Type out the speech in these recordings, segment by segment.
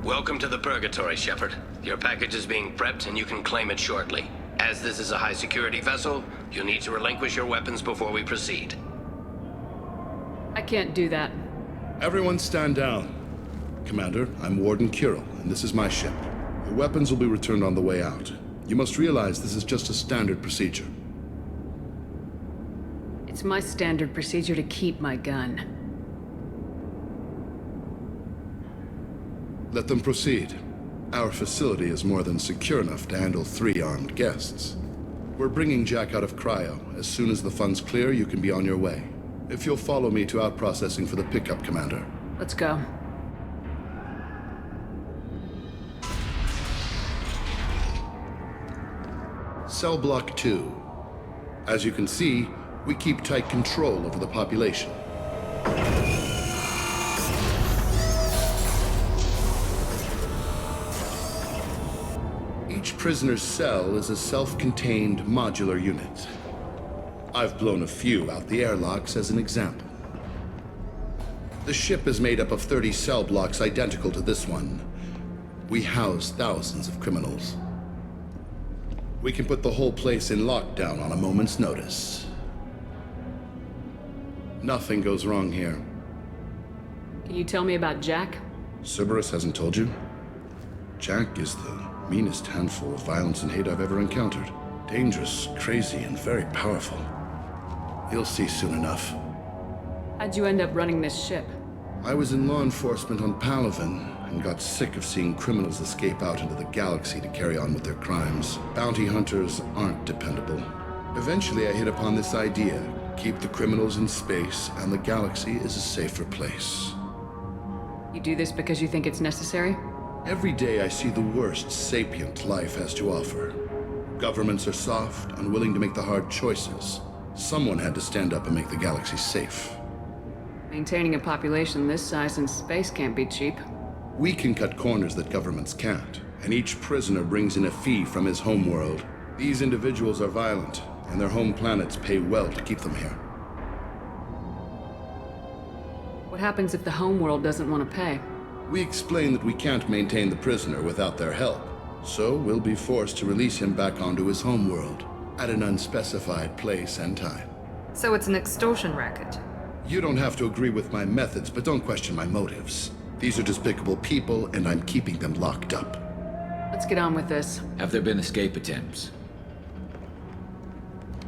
Welcome to the Purgatory, Shepard. Your package is being prepped and you can claim it shortly. As this is a high-security vessel, you'll need to relinquish your weapons before we proceed. I can't do that. Everyone stand down. Commander, I'm Warden Kirill, and this is my ship. Your weapons will be returned on the way out. You must realize this is just a standard procedure. It's my standard procedure to keep my gun. Let them proceed. Our facility is more than secure enough to handle 3 armed guests. We're bringing Jack out of cryo. As soon as the funds clear, you can be on your way. If you'll follow me to out-processing for the pickup, Commander. Let's go. Cell Block 2. As you can see, we keep tight control over the population. Each prisoner's cell is a self-contained modular unit. I've blown a few out the airlocks as an example. The ship is made up of 30 cell blocks identical to this one. We house thousands of criminals. We can put the whole place in lockdown on a moment's notice. Nothing goes wrong here. Can you tell me about Jack? Cerberus hasn't told you? Jack is the meanest handful of violence and hate I've ever encountered. Dangerous, crazy, and very powerful. You'll see soon enough. How'd you end up running this ship? I was in law enforcement on Palaven and got sick of seeing criminals escape out into the galaxy to carry on with their crimes. Bounty hunters aren't dependable. Eventually I hit upon this idea. Keep the criminals in space and the galaxy is a safer place. You do this because you think it's necessary? Every day I see the worst sapient life has to offer. Governments are soft, unwilling to make the hard choices. Someone had to stand up and make the galaxy safe. Maintaining a population this size in space can't be cheap. We can cut corners that governments can't, and each prisoner brings in a fee from his homeworld. These individuals are violent, and their home planets pay well to keep them here. What happens if the homeworld doesn't want to pay? We explain that we can't maintain the prisoner without their help, so we'll be forced to release him back onto his homeworld at an unspecified place and time. So it's an extortion racket. You don't have to agree with my methods, but don't question my motives. These are despicable people, and I'm keeping them locked up. Let's get on with this. Have there been escape attempts?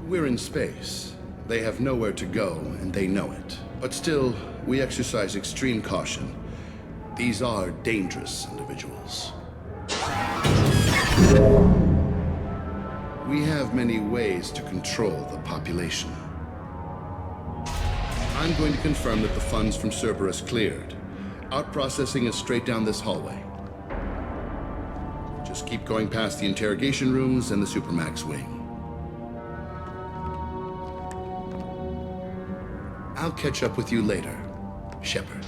We're in space. They have nowhere to go, and they know it. But still, we exercise extreme caution. These are dangerous individuals. We have many ways to control the population. I'm going to confirm that the funds from Cerberus cleared. Out-processing is straight down this hallway. Just keep going past the interrogation rooms and the Supermax wing. I'll catch up with you later, Shepard.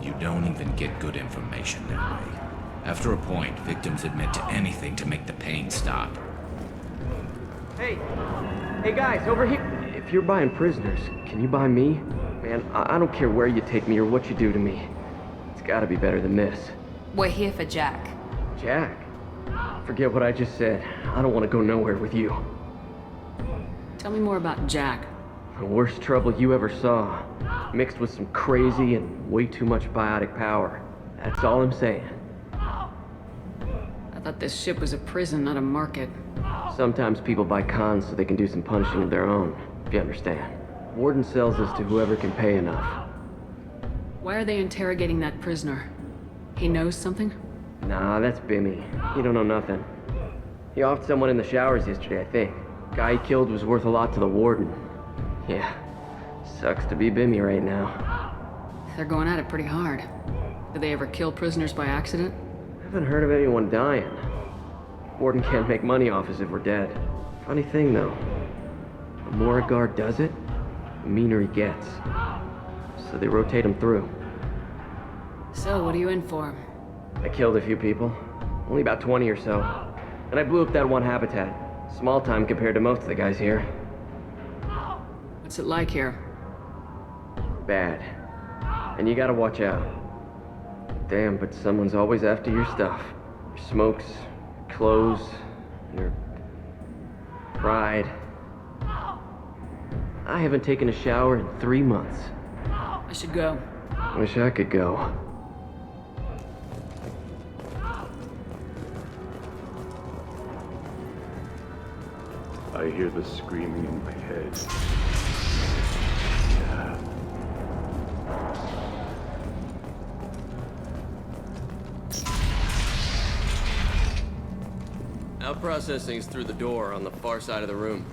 You don't even get good information that way. After a point, victims admit to anything to make the pain stop. Hey guys, over here. If you're buying prisoners, can you buy me? Man, I don't care where you take me or what you do to me. It's gotta be better than this. We're here for Jack. Jack? Forget what I just said. I don't want to go nowhere with you. Tell me more about Jack. The worst trouble you ever saw. Mixed with some crazy and way too much biotic power. That's all I'm saying. I thought this ship was a prison, not a market. Sometimes people buy cons so they can do some punishing of their own, if you understand. Warden sells this to whoever can pay enough. Why are they interrogating that prisoner? He knows something? Nah, that's Bimmy. He don't know nothing. He offed someone in the showers yesterday, I think. Guy he killed was worth a lot to the Warden. Yeah. Sucks to be Bimmy right now. They're going at it pretty hard. Did they ever kill prisoners by accident? Haven't heard of anyone dying. Warden can't make money off us if we're dead. Funny thing, though. The more a guard does it, the meaner he gets. So they rotate him through. So, what are you in for? I killed a few people. Only about 20 or so. And I blew up that one habitat. Small time compared to most of the guys here. What's it like here? Bad. And you gotta watch out. Damn, but someone's always after your stuff. Your smokes, your clothes, your pride. I haven't taken a shower in 3 months. I should go. Wish I could go. I hear the screaming in my head. Out processing's through the door on the far side of the room.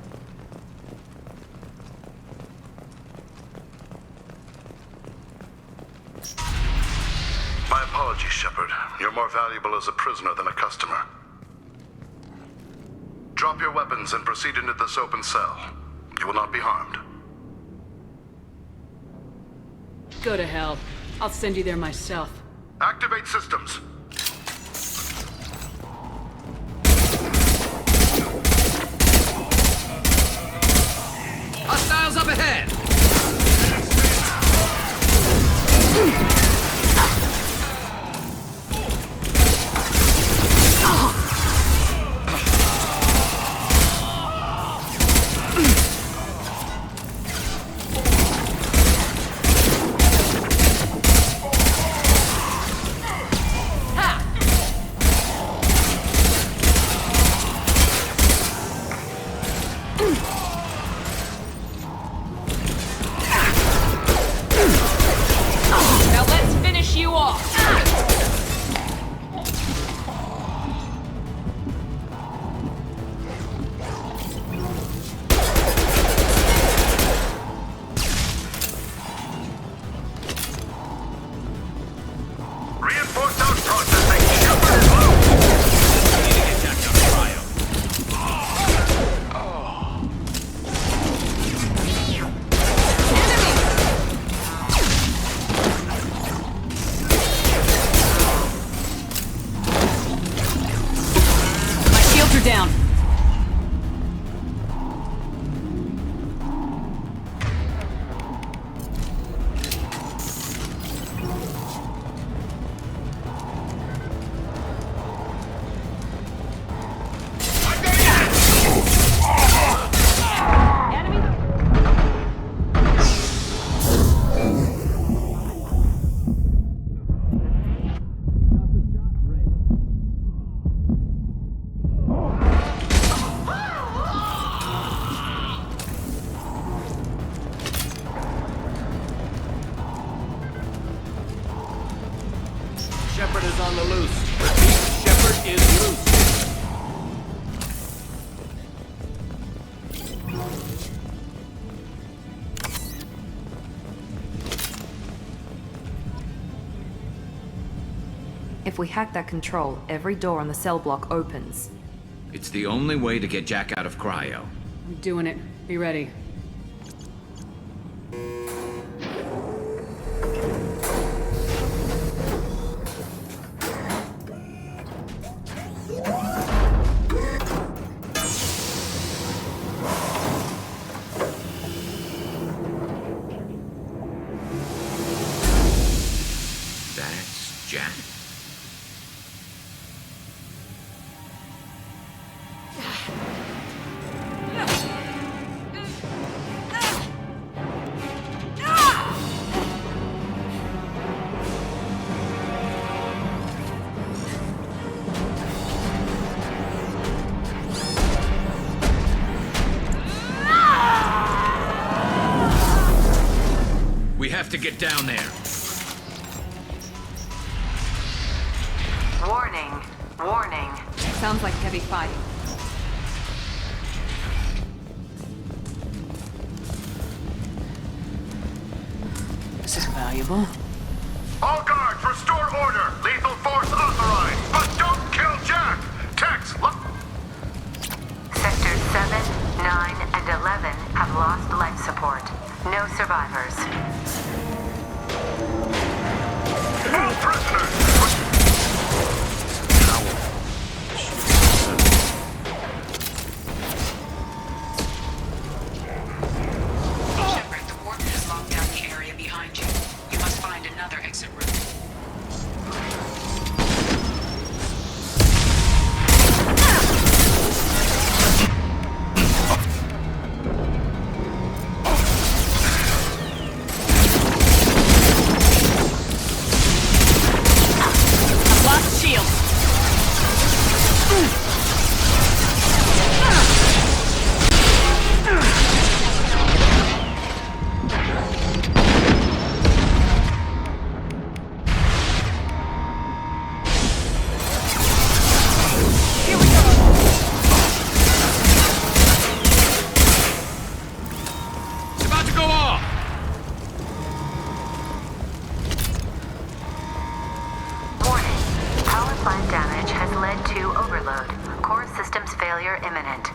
My apologies, Shepard. You're more valuable as a prisoner than a customer. Drop your weapons and proceed into this open cell. You will not be harmed. Go to hell. I'll send you there myself. Activate systems. Hostiles up ahead! Now let's finish you off! Reinforce out processing. Shepard is low. My shields are down. Shepard is on the loose. Repeat, Shepard is loose. If we hack that control, every door on the cell block opens. It's the only way to get Jack out of cryo. I'm doing it. Be ready. That's Jack. We have to get down there. Warning. Warning. Sounds like heavy fighting. valuable. All guards, restore order. Lethal force authorized. But don't kill Jack. Tex, look. Sectors 7, 9, and 11 have lost life support. No survivors. All prisoners. Shepard, the warden has locked down the area behind you. You must find another exit route. imminent.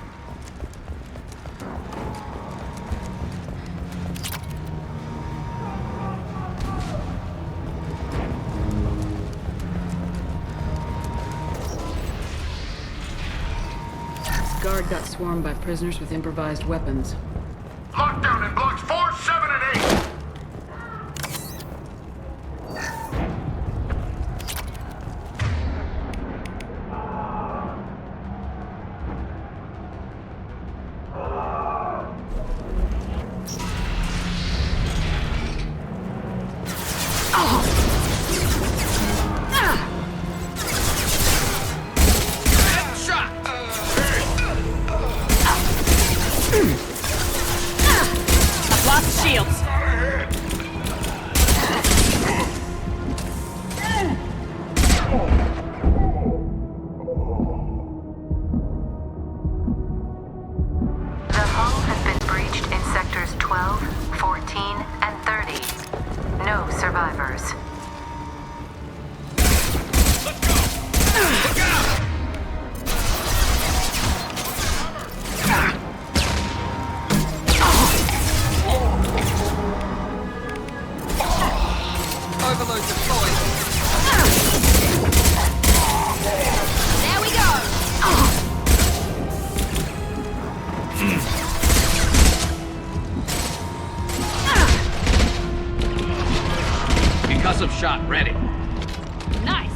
This guard got swarmed by prisoners with improvised weapons. Lockdown in blocks 4, 7, and 8! Concussive shot ready. Nice!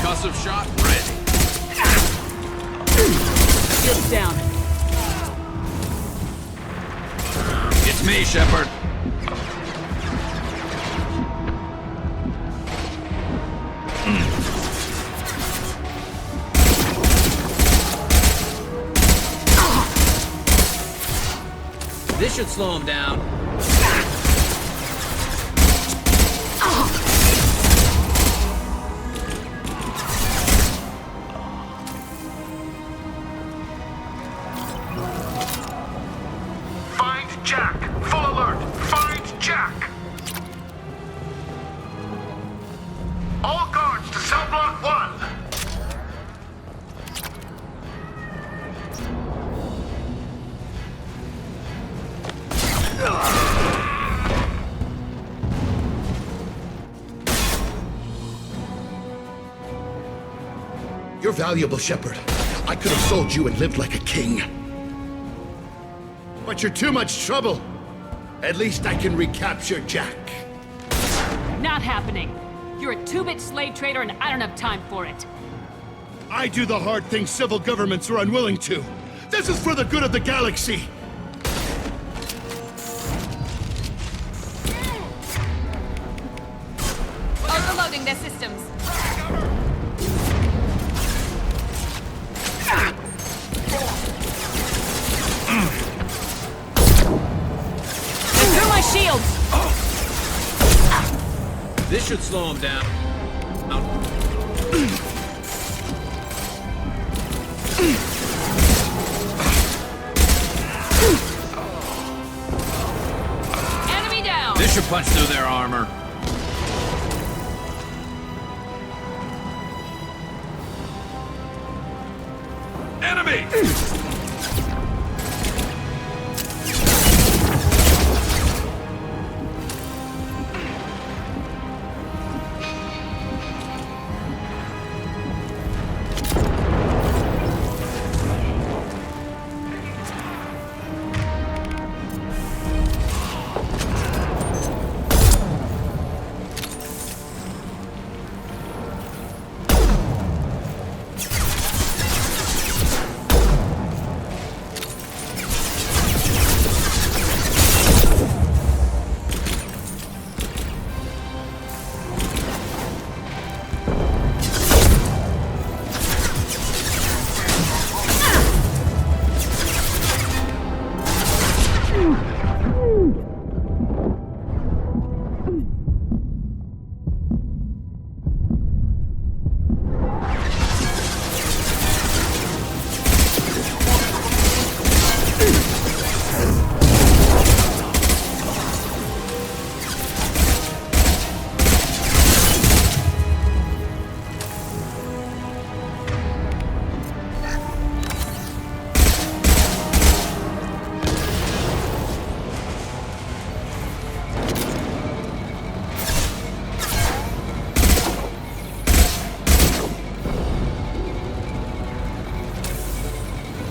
Concussive shot ready. Shield's down. It's me, Shepard. This should slow him down. Jack! Full alert! Find Jack! All guards to cell block 1! You're valuable, Shepard. I could have sold you and lived like a king. But you're too much trouble. At least I can recapture Jack. Not happening. You're a two-bit slave trader and I don't have time for it. I do the hard things civil governments are unwilling to. This is for the good of the galaxy. Overloading their systems. Through my shields! This should slow him down. Enemy down! This should punch through their armor. Enemy!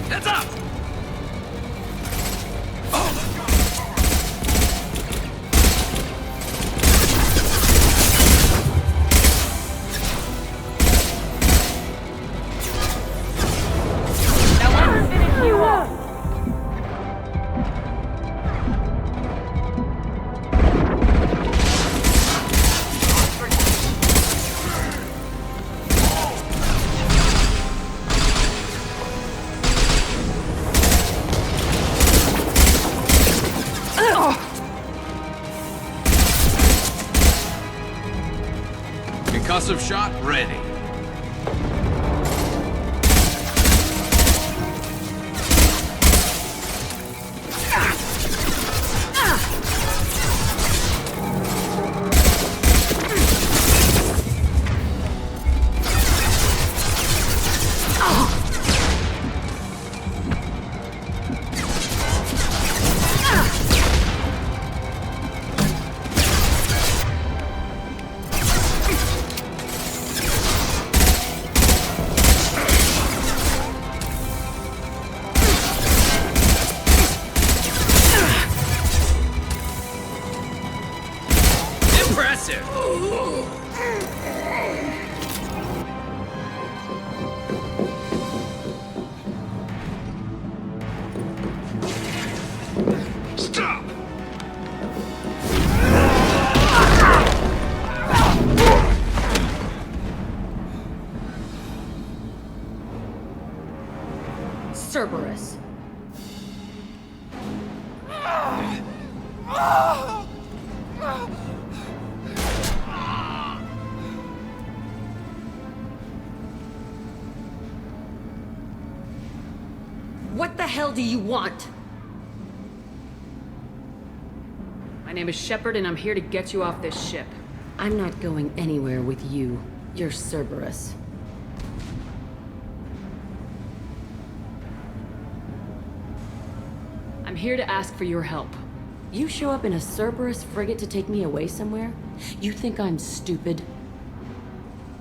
Heads up! Concussive shot ready. Stop! Cerberus. What the hell do you want? name is Shepard, and I'm here to get you off this ship. I'm not going anywhere with you. You're Cerberus. I'm here to ask for your help. You show up in a Cerberus frigate to take me away somewhere? You think I'm stupid?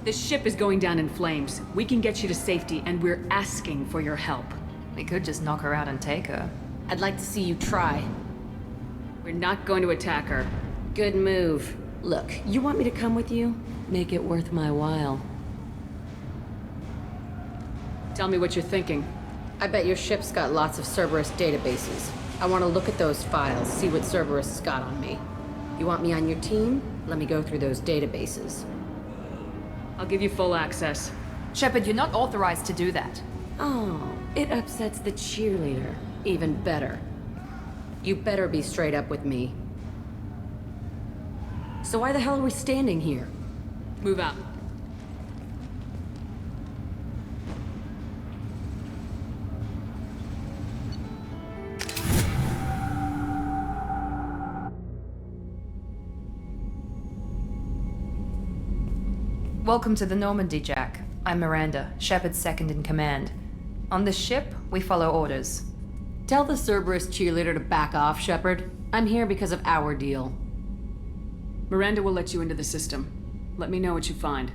This ship is going down in flames. We can get you to safety, and we're asking for your help. We could just knock her out and take her. I'd like to see you try. We're not going to attack her. Good move. Look, you want me to come with you? Make it worth my while. Tell me what you're thinking. I bet your ship's got lots of Cerberus databases. I want to look at those files, see what Cerberus has got on me. You want me on your team? Let me go through those databases. I'll give you full access. Shepard, you're not authorized to do that. Oh, it upsets the cheerleader. Even better. You better be straight up with me. So why the hell are we standing here? Move out. Welcome to the Normandy, Jack. I'm Miranda, Shepard's second in command. On this ship, we follow orders. Tell the Cerberus cheerleader to back off, Shepard. I'm here because of our deal. Miranda will let you into the system. Let me know what you find.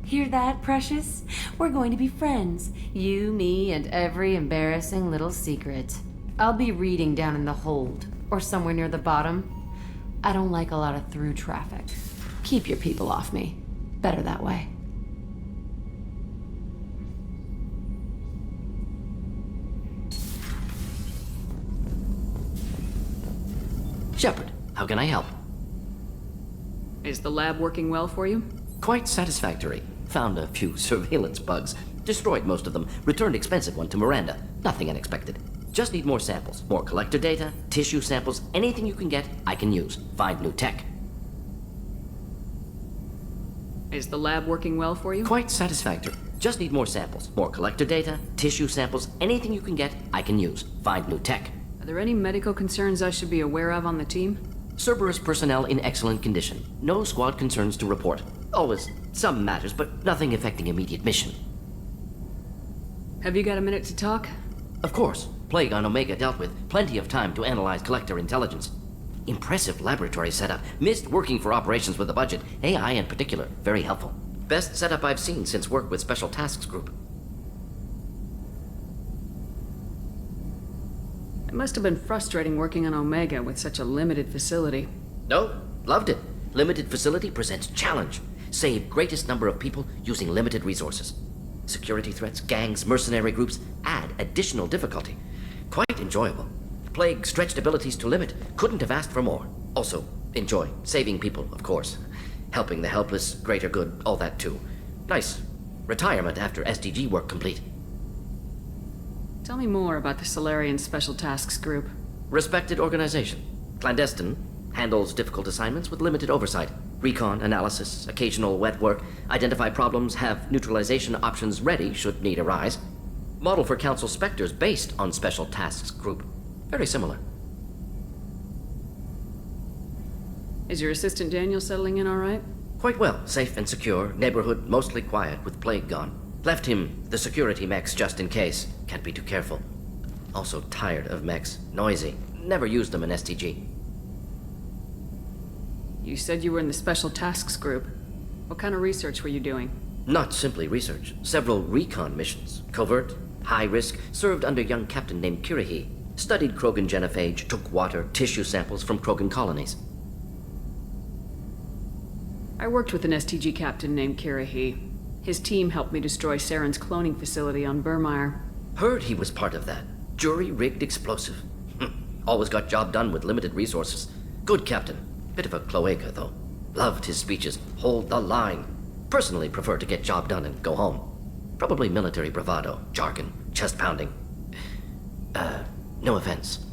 Hear that, Precious? We're going to be friends. You, me, and every embarrassing little secret. I'll be reading down in the hold, or somewhere near the bottom. I don't like a lot of through traffic. Keep your people off me. Better that way. Shepard, how can I help? Is the lab working well for you? Quite satisfactory. Found a few surveillance bugs. Destroyed most of them. Returned expensive one to Miranda. Nothing unexpected. Just need more samples. More collector data, tissue samples, anything you can get, I can use. Find new tech. Is the lab working well for you? Quite satisfactory. Just need more samples. More collector data, tissue samples, anything you can get, I can use. Find new tech. Are there any medical concerns I should be aware of on the team? Cerberus personnel in excellent condition. No squad concerns to report. Always some matters, but nothing affecting immediate mission. Have you got a minute to talk? Of course. Plague on Omega dealt with. Plenty of time to analyze collector intelligence. Impressive laboratory setup. Missed working for operations with a budget. AI in particular. Very helpful. Best setup I've seen since work with Special Tasks Group. It must have been frustrating working on Omega with such a limited facility. No, loved it. Limited facility presents challenge. Save greatest number of people using limited resources. Security threats, gangs, mercenary groups add additional difficulty. Quite enjoyable. Plague stretched abilities to limit. Couldn't have asked for more. Also, enjoy. Saving people, of course. Helping the helpless, greater good, all that too. Nice. Retirement after SDG work complete. Tell me more about the Solarian Special Tasks Group. Respected organization. Clandestine. Handles difficult assignments with limited oversight. Recon, analysis, occasional wet work. Identify problems, have neutralization options ready should need arise. Model for Council Spectres based on Special Tasks Group. Very similar. Is your assistant Daniel settling in all right? Quite well. Safe and secure. Neighborhood mostly quiet with Plague gone. Left him the security mechs just in case. Can't be too careful. Also tired of mechs. Noisy. Never used them in STG. You said you were in the Special Tasks Group. What kind of research were you doing? Not simply research. Several recon missions. Covert, high risk, served under young captain named Kirahi. Studied Krogan genophage, took water, tissue samples from Krogan colonies. I worked with an STG captain named Kirahi. His team helped me destroy Saren's cloning facility on Burmire. Heard he was part of that. Jury-rigged explosive. Always got job done with limited resources. Good captain. Bit of a cloaca, though. Loved his speeches. Hold the line. Personally prefer to get job done and go home. Probably military bravado, jargon, chest pounding. No offense.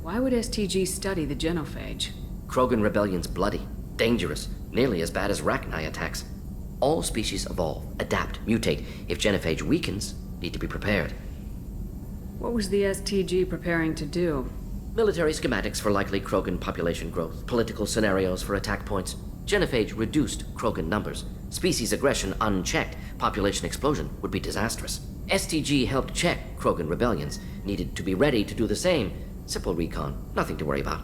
Why would STG study the genophage? Krogan rebellion's bloody, dangerous, nearly as bad as Rachni attacks. All species evolve, adapt, mutate. If genophage weakens, need to be prepared. What was the STG preparing to do? Military schematics for likely Krogan population growth, political scenarios for attack points. Genophage reduced Krogan numbers. Species aggression unchecked, population explosion would be disastrous. STG helped check Krogan rebellions, needed to be ready to do the same. Simple recon, nothing to worry about.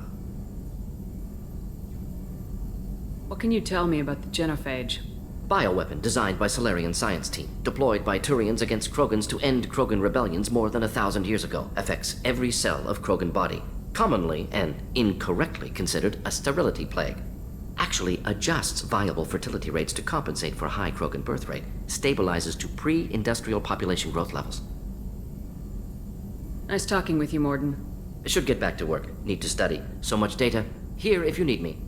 What can you tell me about the genophage? Bioweapon designed by Solarian science team, deployed by Turians against Krogans to end Krogan rebellions more than 1,000 years ago. Affects every cell of Krogan body. Commonly and incorrectly considered a sterility plague. Actually adjusts viable fertility rates to compensate for a high Krogan birth rate. Stabilizes to pre-industrial population growth levels. Nice talking with you, Morden. Should get back to work. Need to study. So much data. Here if you need me.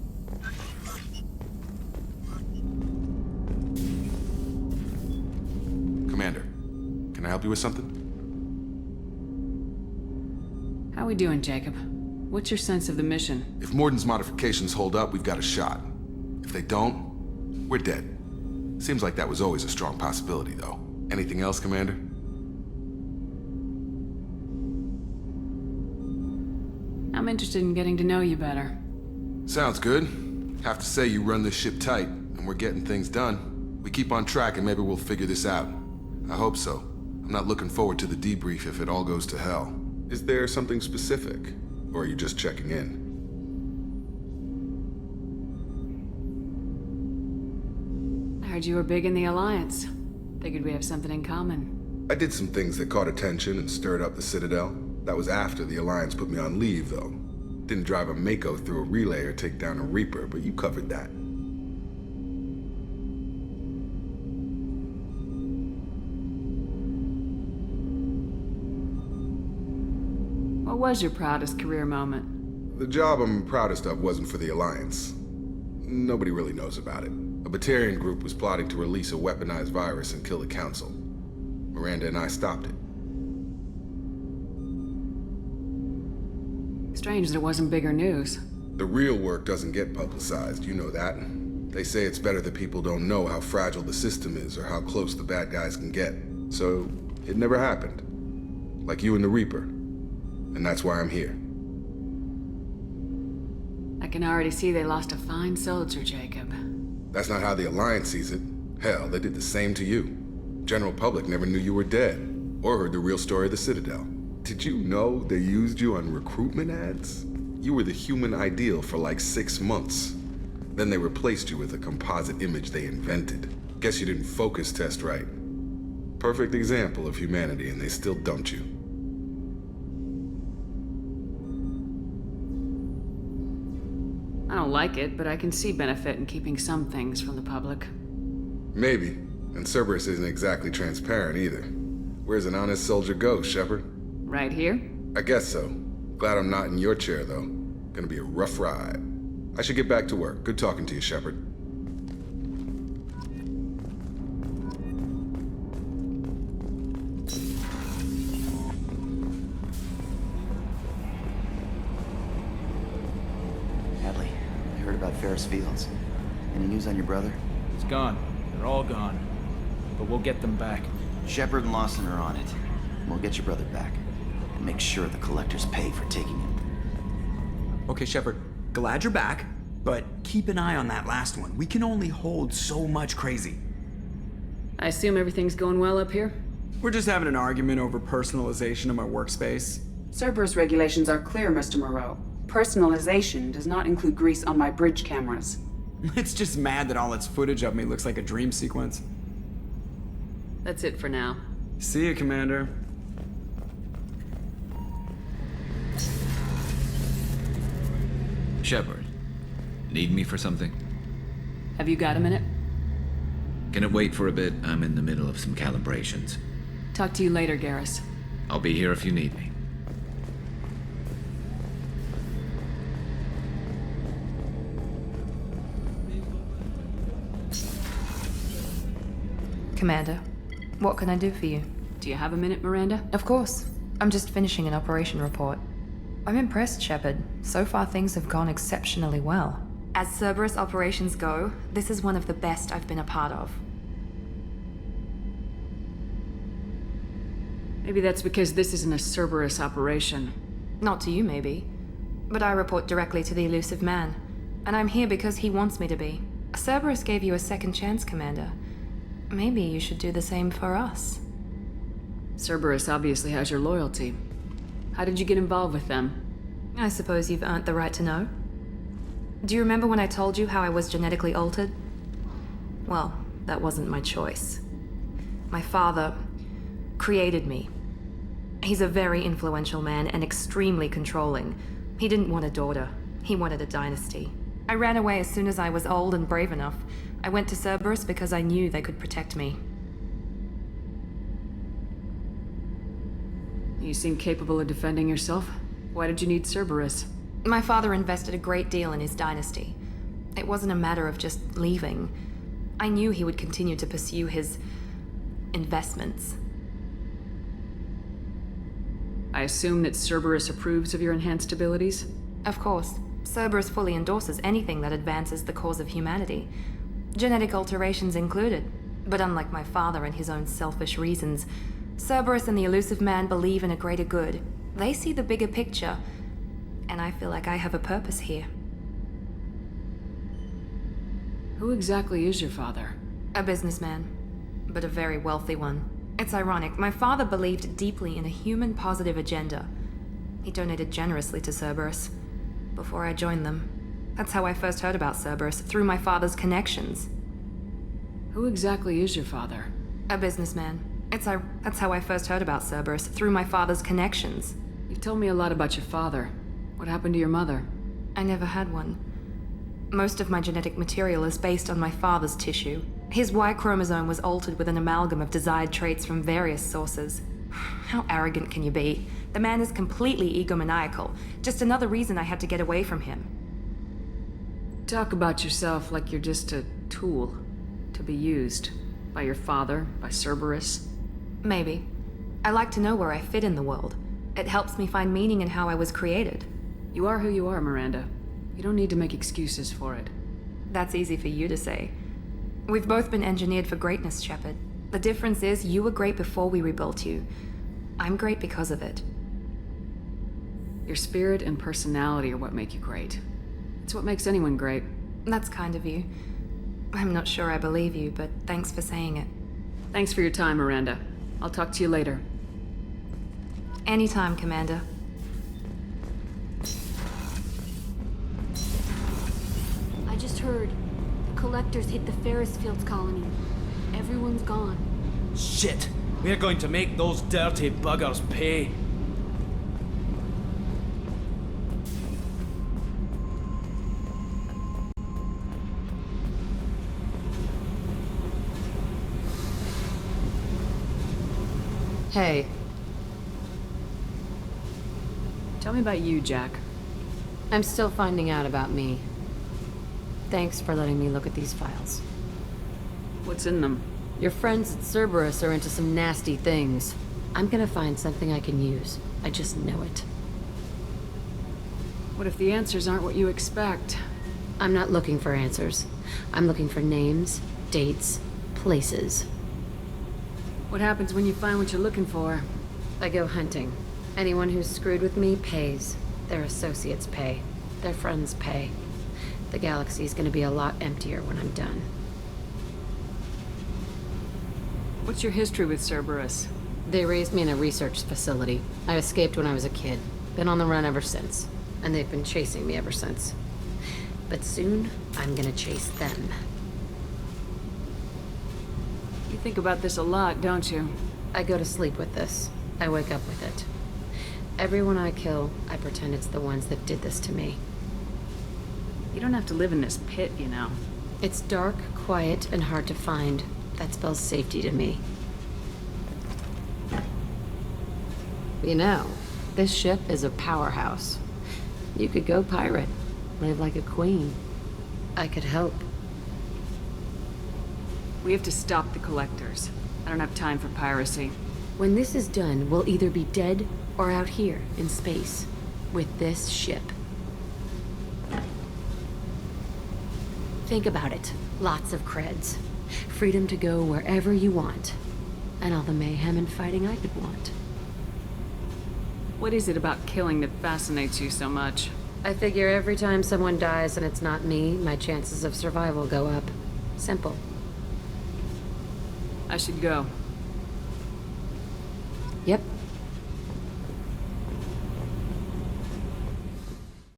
Commander, can I help you with something? How we doing, Jacob? What's your sense of the mission? If Morden's modifications hold up, we've got a shot. If they don't, we're dead. Seems like that was always a strong possibility, though. Anything else, Commander? I'm interested in getting to know you better. Sounds good. Have to say you run this ship tight, and we're getting things done. We keep on track and maybe we'll figure this out. I hope so. I'm not looking forward to the debrief if it all goes to hell. Is there something specific? Or are you just checking in? I heard you were big in the Alliance. Figured we have something in common. I did some things that caught attention and stirred up the Citadel. That was after the Alliance put me on leave, though. Didn't drive a Mako through a relay or take down a Reaper, but you covered that. What was your proudest career moment? The job I'm proudest of wasn't for the Alliance. Nobody really knows about it. A Batarian group was plotting to release a weaponized virus and kill the Council. Miranda and I stopped it. Strange that it wasn't bigger news. The real work doesn't get publicized, you know that. They say it's better that people don't know how fragile the system is or how close the bad guys can get. So, it never happened. Like you and the Reaper. And that's why I'm here. I can already see they lost a fine soldier, Jacob. That's not how the Alliance sees it. Hell, they did the same to you. General public never knew you were dead, or heard the real story of the Citadel. Did you know they used you on recruitment ads? You were the human ideal for like 6 months. Then they replaced you with a composite image they invented. Guess you didn't focus test right. Perfect example of humanity, and they still dumped you. I don't like it, but I can see benefit in keeping some things from the public. Maybe. And Cerberus isn't exactly transparent either. Where's an honest soldier go, Shepard? Right here? I guess so. Glad I'm not in your chair, though. Gonna be a rough ride. I should get back to work. Good talking to you, Shepard. Hadley, I heard about Ferris Fields. Any news on your brother? He's gone. They're all gone. But we'll get them back. Shepard and Lawson are on it. We'll get your brother back. And make sure the collectors pay for taking him. Okay, Shepard. Glad you're back, but keep an eye on that last one. We can only hold so much crazy. I assume everything's going well up here? We're just having an argument over personalization of my workspace. Cerberus regulations are clear, Mr. Moreau. Personalization does not include grease on my bridge cameras. It's just mad that all its footage of me looks like a dream sequence. That's it for now. See you, Commander. Shepard, need me for something? Have you got a minute? Can it wait for a bit? I'm in the middle of some calibrations. Talk to you later, Garrus. I'll be here if you need me. Commander, what can I do for you? Do you have a minute, Miranda? Of course. I'm just finishing an operation report. I'm impressed, Shepard. So far things have gone exceptionally well. As Cerberus operations go, this is one of the best I've been a part of. Maybe that's because this isn't a Cerberus operation. Not to you, maybe. but I report directly to the elusive man. And I'm here because he wants me to be. Cerberus gave you a second chance, Commander. Maybe you should do the same for us. Cerberus obviously has your loyalty. How did you get involved with them? I suppose you've earned the right to know. Do you remember when I told you how I was genetically altered? Well, that wasn't my choice. My father created me. He's a very influential man and extremely controlling. He didn't want a daughter. He wanted a dynasty. I ran away as soon as I was old and brave enough. I went to Cerberus because I knew they could protect me. You seem capable of defending yourself. Why did you need Cerberus? My father invested a great deal in his dynasty. It wasn't a matter of just leaving. I knew he would continue to pursue his investments. I assume that Cerberus approves of your enhanced abilities? Of course. Cerberus fully endorses anything that advances the cause of humanity. Genetic alterations included. But unlike my father and his own selfish reasons, Cerberus and the elusive man believe in a greater good. They see the bigger picture, and I feel like I have a purpose here. Who exactly is your father? A businessman, but a very wealthy one. It's ironic, my father believed deeply in a human-positive agenda. He donated generously to Cerberus before I joined them. That's how I first heard about Cerberus, through my father's connections. Who exactly is your father? A businessman. That's how I first heard about Cerberus, through my father's connections. You've told me a lot about your father. What happened to your mother? I never had one. Most of my genetic material is based on my father's tissue. His Y chromosome was altered with an amalgam of desired traits from various sources. How arrogant can you be? The man is completely egomaniacal. Just another reason I had to get away from him. Talk about yourself like you're just a tool to be used by your father, by Cerberus. Maybe. I like to know where I fit in the world. It helps me find meaning in how I was created. You are who you are, Miranda. You don't need to make excuses for it. That's easy for you to say. We've both been engineered for greatness, Shepard. The difference is you were great before we rebuilt you. I'm great because of it. Your spirit and personality are what make you great. It's what makes anyone great. That's kind of you. I'm not sure I believe you, but thanks for saying it. Thanks for your time, Miranda. I'll talk to you later. Anytime, Commander. I just heard. The collectors hit the Ferris Fields colony. Everyone's gone. Shit! We're going to make those dirty buggers pay. Hey. Tell me about you, Jack. I'm still finding out about me. Thanks for letting me look at these files. What's in them? Your friends at Cerberus are into some nasty things. I'm gonna find something I can use. I just know it. What if the answers aren't what you expect? I'm not looking for answers. I'm looking for names, dates, places. What happens when you find what you're looking for? I go hunting. Anyone who's screwed with me pays. Their associates pay. Their friends pay. The galaxy's gonna be a lot emptier when I'm done. What's your history with Cerberus? They raised me in a research facility. I escaped when I was a kid. Been on the run ever since. And they've been chasing me ever since. But soon, I'm gonna chase them. You think about this a lot, don't you? I go to sleep with this. I wake up with it. Everyone I kill, I pretend it's the ones that did this to me. You don't have to live in this pit, you know. It's dark, quiet, and hard to find. That spells safety to me. You know, this ship is a powerhouse. You could go pirate, live like a queen. I could help. We have to stop the collectors. I don't have time for piracy. When this is done, we'll either be dead or out here in space with this ship. Think about it. Lots of creds. Freedom to go wherever you want. And all the mayhem and fighting I could want. What is it about killing that fascinates you so much? I figure every time someone dies and it's not me, my chances of survival go up. Simple. I should go. Yep.